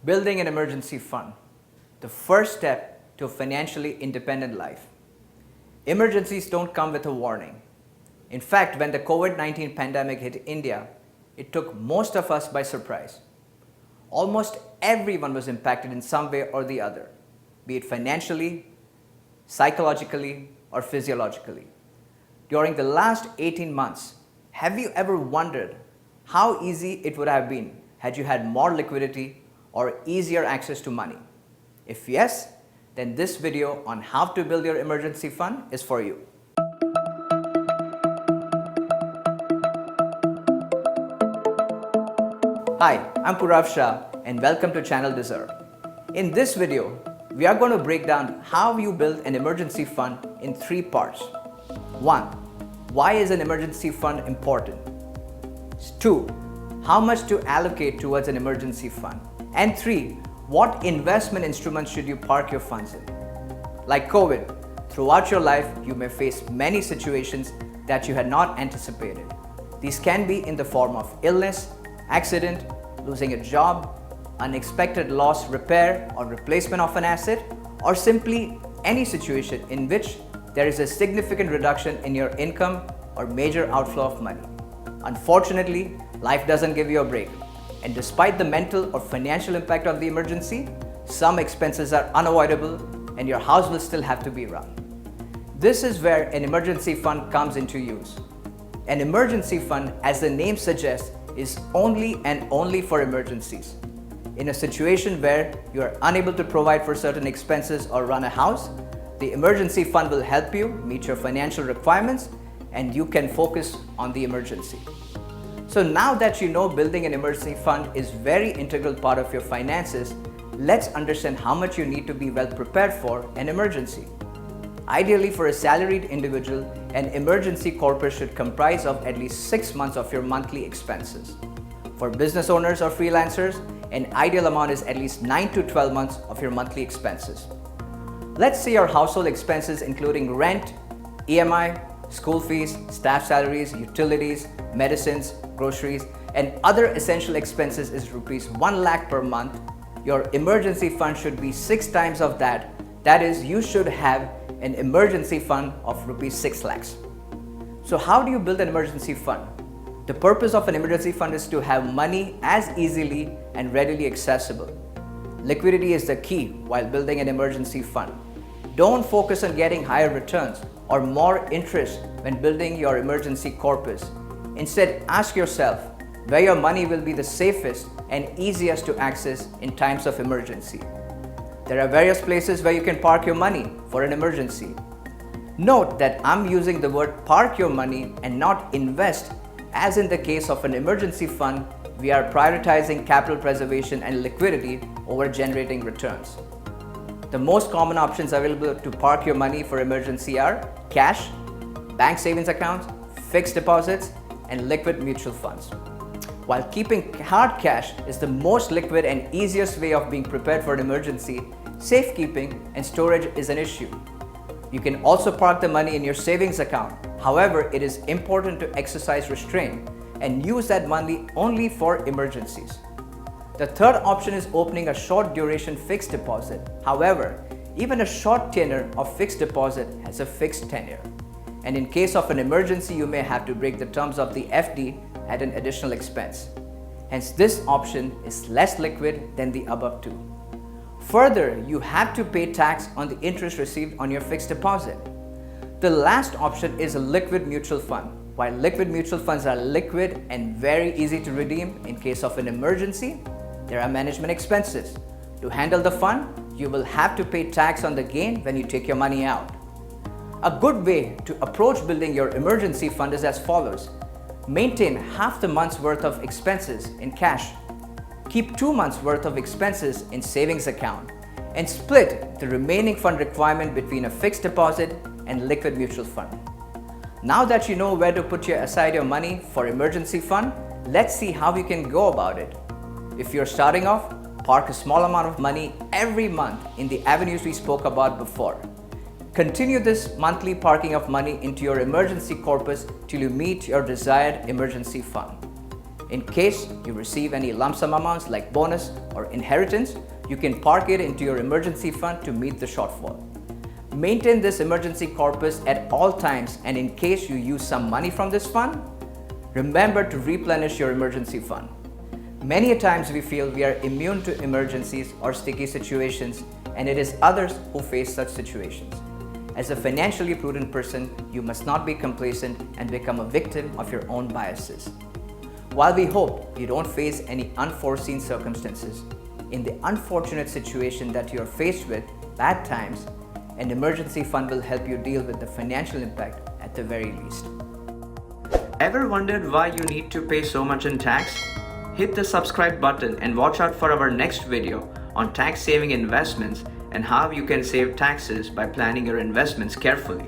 Building an emergency fund, the first step to a financially independent life. Emergencies don't come with a warning. In fact, when the COVID-19 pandemic hit India, it took most of us by surprise. Almost everyone was impacted in some way or the other, be it financially, psychologically, or physiologically. During the last 18 months, have you ever wondered how easy it would have been had you had more liquidity or easier access to money? If yes, then this video on how to build your emergency fund is for you. Hi, I'm Purav Shah and welcome to Channel Deserve. In this video, we are going to break down how you build an emergency fund in 3 parts. 1. Why is an emergency fund important? 2. How much to allocate towards an emergency fund? And 3. What investment instruments should you park your funds in? Like COVID, throughout your life, you may face many situations that you had not anticipated. These can be in the form of illness, accident, losing a job, unexpected loss, repair or replacement of an asset, or simply any situation in which there is a significant reduction in your income or major outflow of money. Unfortunately, life doesn't give you a break, and despite the mental or financial impact of the emergency, some expenses are unavoidable and your house will still have to be run. This is where an emergency fund comes into use. An emergency fund, as the name suggests, is only and only for emergencies. In a situation where you are unable to provide for certain expenses or run a house, the emergency fund will help you meet your financial requirements and you can focus on the emergency. So now that you know building an emergency fund is very integral part of your finances, let's understand how much you need to be well prepared for an emergency. Ideally, for a salaried individual, an emergency corpus should comprise of at least 6 months of your monthly expenses. For business owners or freelancers, an ideal amount is at least 9 to 12 months of your monthly expenses. Let's say your household expenses including rent, EMI, school fees, staff salaries, utilities, medicines, groceries, and other essential expenses is rupees 1 lakh per month. Your emergency fund should be 6 times of that. That is, you should have an emergency fund of rupees 6 lakhs. So how do you build an emergency fund? The purpose of an emergency fund is to have money as easily and readily accessible. Liquidity is the key while building an emergency fund. Don't focus on getting higher returns or more interest when building your emergency corpus. Instead, ask yourself where your money will be the safest and easiest to access in times of emergency. There are various places where you can park your money for an emergency. Note that I'm using the word park your money and not invest, as in the case of an emergency fund, we are prioritizing capital preservation and liquidity over generating returns. The most common options available to park your money for emergency are cash, bank savings accounts, fixed deposits, and liquid mutual funds. While keeping hard cash is the most liquid and easiest way of being prepared for an emergency, safekeeping and storage is an issue. You can also park the money in your savings account. However, it is important to exercise restraint and use that money only for emergencies. The third option is opening a short duration fixed deposit. However, even a short tenure of fixed deposit has a fixed tenure. And in case of an emergency, you may have to break the terms of the FD at an additional expense. Hence, this option is less liquid than the above two. Further, you have to pay tax on the interest received on your fixed deposit. The last option is a liquid mutual fund. While liquid mutual funds are liquid and very easy to redeem in case of an emergency, there are management expenses. To handle the fund, you will have to pay tax on the gain when you take your money out. A good way to approach building your emergency fund is as follows. Maintain half the month's worth of expenses in cash. Keep 2 months' worth of expenses in savings account and split the remaining fund requirement between a fixed deposit and liquid mutual fund. Now that you know where to put aside your money for emergency fund, let's see how you can go about it. If you're starting off, park a small amount of money every month in the avenues we spoke about before. Continue this monthly parking of money into your emergency corpus till you meet your desired emergency fund. In case you receive any lump sum amounts like bonus or inheritance, you can park it into your emergency fund to meet the shortfall. Maintain this emergency corpus at all times, and in case you use some money from this fund, remember to replenish your emergency fund. Many a times we feel we are immune to emergencies or sticky situations, and it is others who face such situations. As a financially prudent person, you must not be complacent and become a victim of your own biases. While we hope you don't face any unforeseen circumstances, in the unfortunate situation that you are faced with, bad times, an emergency fund will help you deal with the financial impact at the very least. Ever wondered why you need to pay so much in tax? Hit the subscribe button and watch out for our next video on tax-saving investments and how you can save taxes by planning your investments carefully.